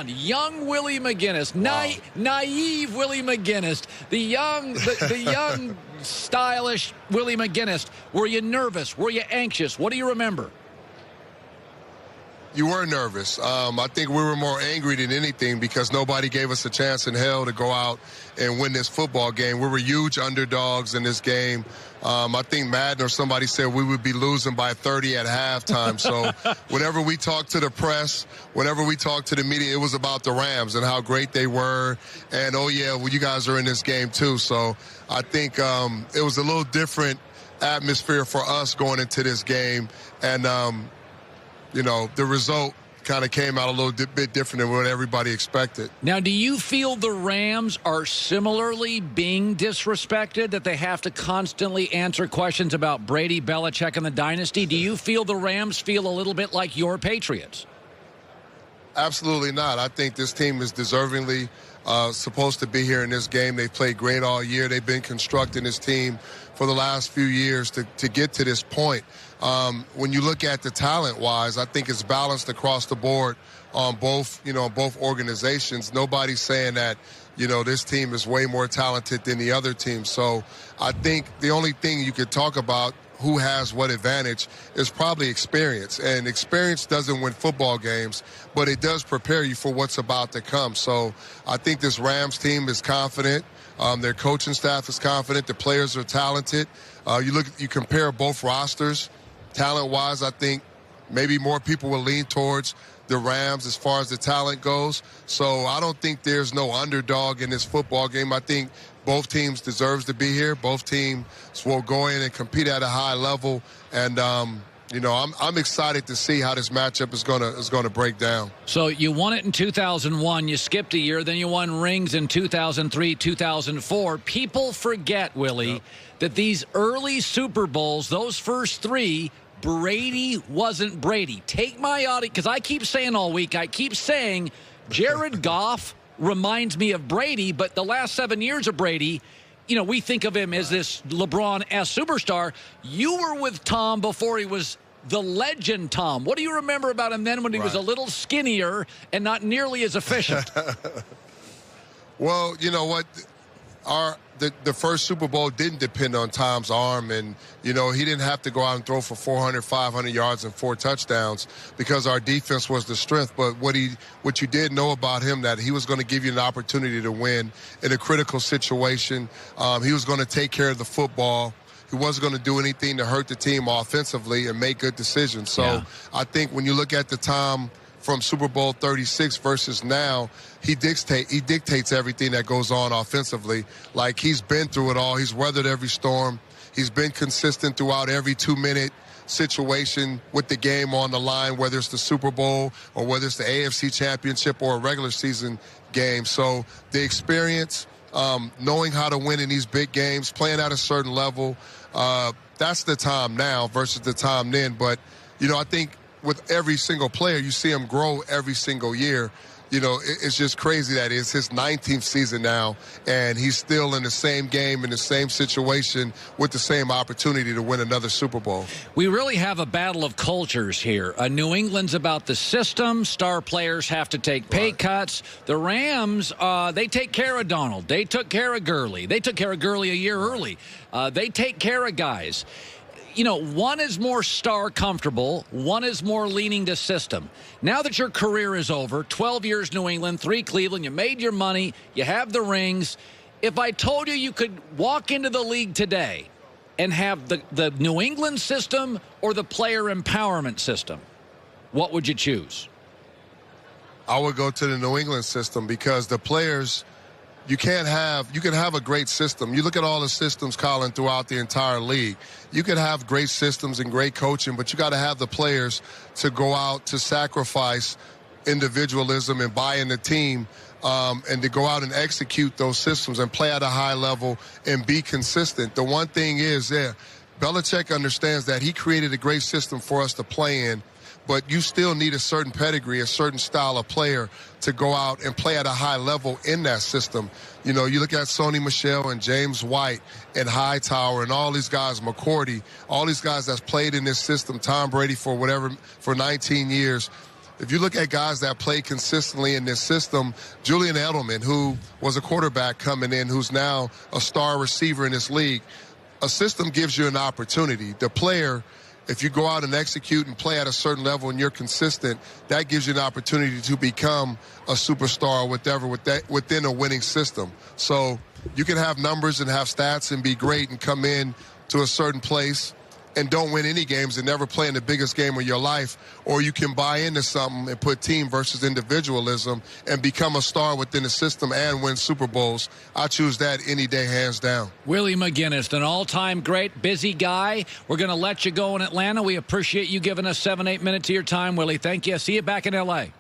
Young Willie McGinest, Wow. naive Willie McGinest, the young, stylish Willie McGinest. Were you nervous? Were you anxious? What do you remember? You were nervous. I think we were more angry than anything because nobody gave us a chance in hell to go out and win this football game. We were huge underdogs in this game. I think Madden or somebody said we would be losing by 30 at halftime. So whenever we talked to the press, whenever we talked to the media, it was about the Rams and how great they were. And, oh, yeah, well, you guys are in this game too. So I think it was a little different atmosphere for us going into this game. And, you know, the result kind of came out a little bit different than what everybody expected. Now, do you feel the Rams are similarly being disrespected, that they have to constantly answer questions about Brady, Belichick, and the dynasty? Do you feel the Rams feel a little bit like your Patriots? Absolutely not. I think this team is deservingly supposed to be here in this game. They've played great all year. They've been constructing this team for the last few years to get to this point. When you look at the talent-wise, I think it's balanced across the board on both organizations. Nobody's saying that, this team is way more talented than the other team. So I think the only thing you could talk about who has what advantage is probably experience. And experience doesn't win football games, but it does prepare you for what's about to come. So I think this Rams team is confident. Their coaching staff is confident. The players are talented. You compare both rosters. Talent-wise, I think maybe more people will lean towards the Rams as far as the talent goes. So I don't think there's no underdog in this football game. I think both teams deserves to be here. Both teams will go in and compete at a high level. And, I'm excited to see how this matchup is gonna break down. So you won it in 2001. You skipped a year. Then you won rings in 2003, 2004. People forget, Willie, that these early Super Bowls, those first three, Brady wasn't Brady. Take my audience, because I keep saying all week, Jared Goff reminds me of Brady, but the last 7 years of Brady, we think of him as this LeBron-esque superstar. You were with Tom before he was the legend Tom. What do you remember about him then when he was a little skinnier and not nearly as efficient? Well, you know what? The first Super Bowl didn't depend on Tom's arm, and, he didn't have to go out and throw for 400, 500 yards and 4 touchdowns because our defense was the strength. But what you did know about him, that he was going to give you an opportunity to win in a critical situation. He was going to take care of the football. He wasn't going to do anything to hurt the team offensively and make good decisions. So I think when you look at the Tom from Super Bowl 36 versus now, he dictates everything that goes on offensively. Like, he's been through it all. He's weathered every storm. He's been consistent throughout every 2-minute situation with the game on the line, whether it's the Super Bowl or whether it's the AFC Championship or a regular season game. So the experience, knowing how to win in these big games, playing at a certain level, that's the time now versus the time then. But, I think with every single player, you see him grow every single year. It's just crazy that it's his 19th season now, and he's still in the same game, in the same situation, with the same opportunity to win another Super Bowl. We really have a battle of cultures here. New England's about the system. Star players have to take pay cuts. The Rams, they take care of Donald. They took care of Gurley. They took care of Gurley a year early. They take care of guys. One is more star comfortable. One is more leaning to system. Now that your career is over, 12 years New England, 3 Cleveland, you made your money, you have the rings. If I told you could walk into the league today and have the New England system or the player empowerment system, what would you choose? I would go to the New England system because the players, you can have a great system. You look at all the systems, Colin, throughout the entire league. You can have great systems and great coaching, but you got to have the players to go out to sacrifice individualism and buy in the team, and to go out and execute those systems and play at a high level and be consistent. The one thing is, Belichick understands that he created a great system for us to play in, but you still need a certain pedigree, a certain style of player to go out and play at a high level in that system. You look at Sony Michel and James White and Hightower and all these guys, McCourty, all these guys that's played in this system, Tom Brady for 19 years. if you look at guys that play consistently in this system, Julian Edelman, who was a quarterback coming in, who's now a star receiver in this league, a system gives you an opportunity. The player, if you go out and execute and play at a certain level and you're consistent, that gives you an opportunity to become a superstar or whatever within a winning system. So you can have numbers and have stats and be great and come in to a certain place and don't win any games and never play in the biggest game of your life, or you can buy into something and put team versus individualism and become a star within the system and win Super Bowls. I choose that any day, hands down. Willie McGinest, an all-time great, busy guy. We're going to let you go in Atlanta. We appreciate you giving us 7-8 minutes of your time, Willie. Thank you. See you back in L.A.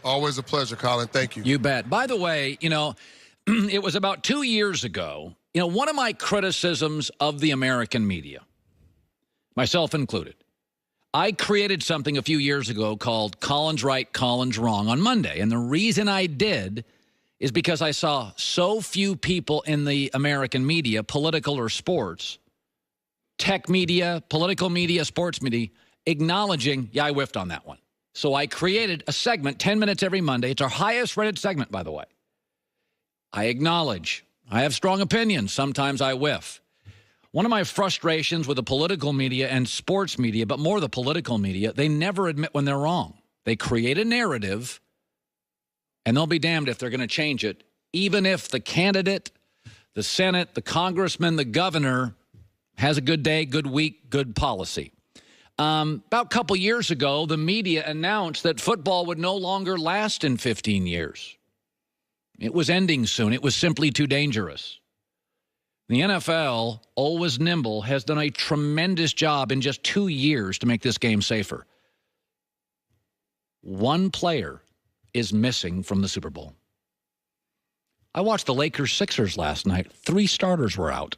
Always a pleasure, Colin. Thank you. You bet. By the way, it was about 2 years ago, one of my criticisms of the American media, myself included, I created something a few years ago called Colin's Right, Colin's Wrong on Monday. And the reason I did is because I saw so few people in the American media, political or sports, tech media, political media, sports media, acknowledging, I whiffed on that one. So I created a segment, 10 minutes every Monday. It's our highest rated segment, by the way. I acknowledge. I have strong opinions. Sometimes I whiff. One of my frustrations with the political media and sports media, but more the political media, they never admit when they're wrong. They create a narrative, and they'll be damned if they're going to change it, even if the candidate, the Senate, the congressman, the governor has a good day, good week, good policy. About a couple years ago, the media announced that football would no longer last in 15 years. It was ending soon. It was simply too dangerous. The NFL, always nimble, has done a tremendous job in just 2 years to make this game safer. One player is missing from the Super Bowl. I watched the Lakers-Sixers last night. 3 starters were out.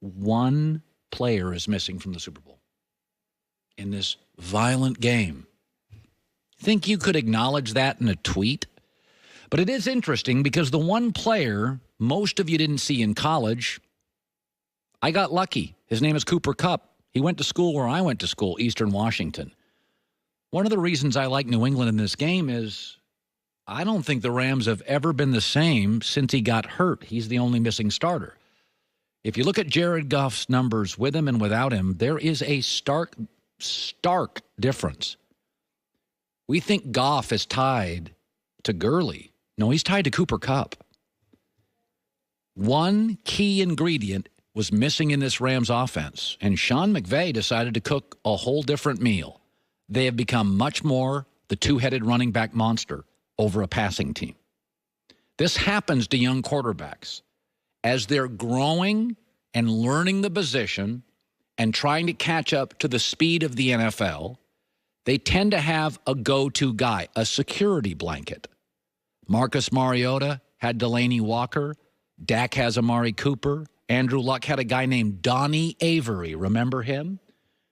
One player is missing from the Super Bowl in this violent game. Think you could acknowledge that in a tweet? But it is interesting because the one player most of you didn't see in college, I got lucky. His name is Cooper Kupp. He went to school where I went to school, Eastern Washington. One of the reasons I like New England in this game is I don't think the Rams have ever been the same since he got hurt. He's the only missing starter. If you look at Jared Goff's numbers with him and without him, there is a stark difference. We think Goff is tied to Gurley. No, he's tied to Cooper Kupp. One key ingredient was missing in this Rams offense, and Sean McVay decided to cook a whole different meal. They have become much more the two-headed running back monster over a passing team. This happens to young quarterbacks. As they're growing and learning the position and trying to catch up to the speed of the NFL, they tend to have a go-to guy, a security blanket. Marcus Mariota had Delaney Walker. Dak has Amari Cooper. Andrew Luck had a guy named Donnie Avery. Remember him?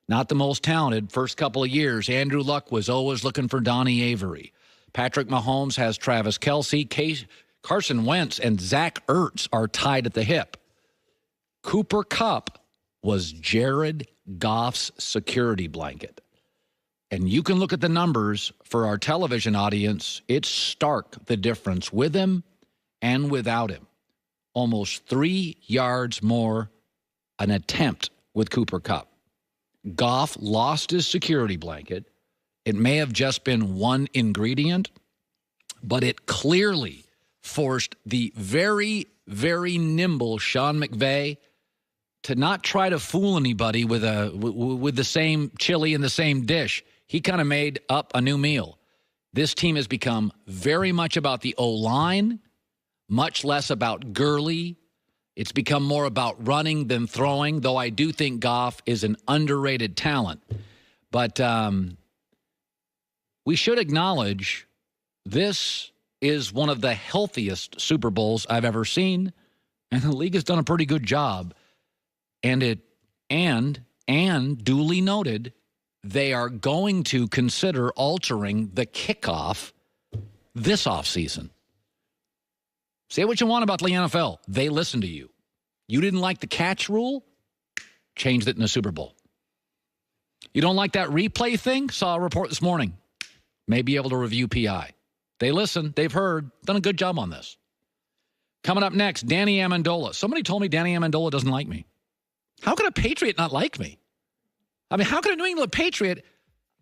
Not the most talented. First couple of years, Andrew Luck was always looking for Donnie Avery. Patrick Mahomes has Travis Kelce. Carson Wentz and Zach Ertz are tied at the hip. Cooper Kupp was Jared Goff's security blanket. And you can look at the numbers for our television audience. It's stark, the difference with him and without him. Almost 3 yards more an attempt with Cooper Kupp. Goff lost his security blanket. It may have just been one ingredient, but it clearly forced the very, very nimble Sean McVay to not try to fool anybody with the same chili in the same dish. He kind of made up a new meal. This team has become very much about the O-line, much less about Gurley. It's become more about running than throwing, though I do think Goff is an underrated talent. But we should acknowledge this is one of the healthiest Super Bowls I've ever seen, and the league has done a pretty good job. And duly noted, they are going to consider altering the kickoff this offseason. Say what you want about the NFL. They listen to you. You didn't like the catch rule? Changed it in the Super Bowl. You don't like that replay thing? Saw a report this morning. May be able to review PI. They listen. They've heard. Done a good job on this. Coming up next, Danny Amendola. Somebody told me Danny Amendola doesn't like me. How could a Patriot not like me? I mean, how could a New England Patriot...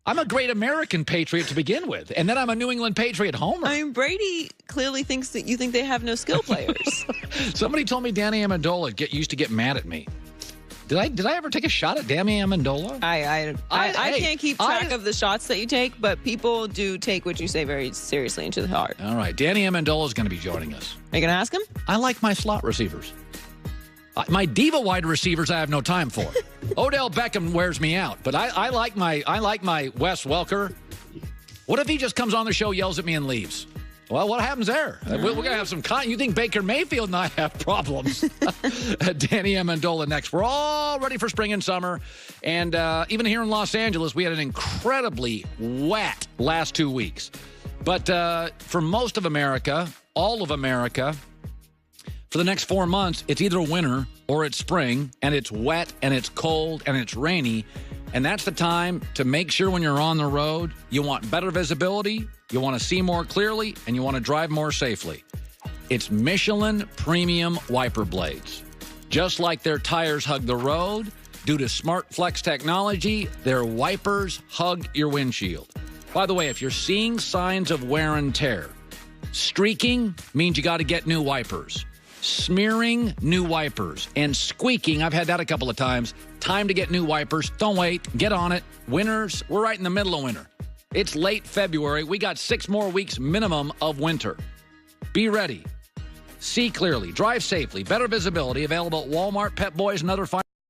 I'm a great American Patriot to begin with, and then I'm a New England Patriot homer. I mean, Brady clearly thinks that you think they have no skill players. Somebody told me Danny Amendola used to get mad at me. Did I ever take a shot at Danny Amendola? I can't keep track of the shots that you take, but people do take what you say very seriously into the heart. All right, Danny Amendola is going to be joining us. Are you going to ask him? I like my slot receivers. My diva wide receivers I have no time for. Odell Beckham wears me out, but I like my Wes Welker. What if he just comes on the show, yells at me, and leaves? Well, what happens there? We're going to have some You think Baker Mayfield and I have problems? Danny Amendola next. We're all ready for spring and summer. And even here in Los Angeles, we had an incredibly wet last 2 weeks. But for most of America, all of America, for the next 4 months, it's either winter or it's spring, and it's wet, and it's cold, and it's rainy. And that's the time to make sure when you're on the road, you want better visibility, you want to see more clearly, and you want to drive more safely. It's Michelin Premium Wiper Blades. Just like their tires hug the road, due to Smart Flex technology, their wipers hug your windshield. By the way, if you're seeing signs of wear and tear, streaking means you got to get new wipers. Smearing, new wipers. And squeaking, I've had that a couple of times. Time to get new wipers. Don't wait. Get on it. Winters, we're right in the middle of winter. It's late February. We got 6 more weeks minimum of winter. Be ready. See clearly. Drive safely. Better visibility. Available at Walmart, Pet Boys, and other fine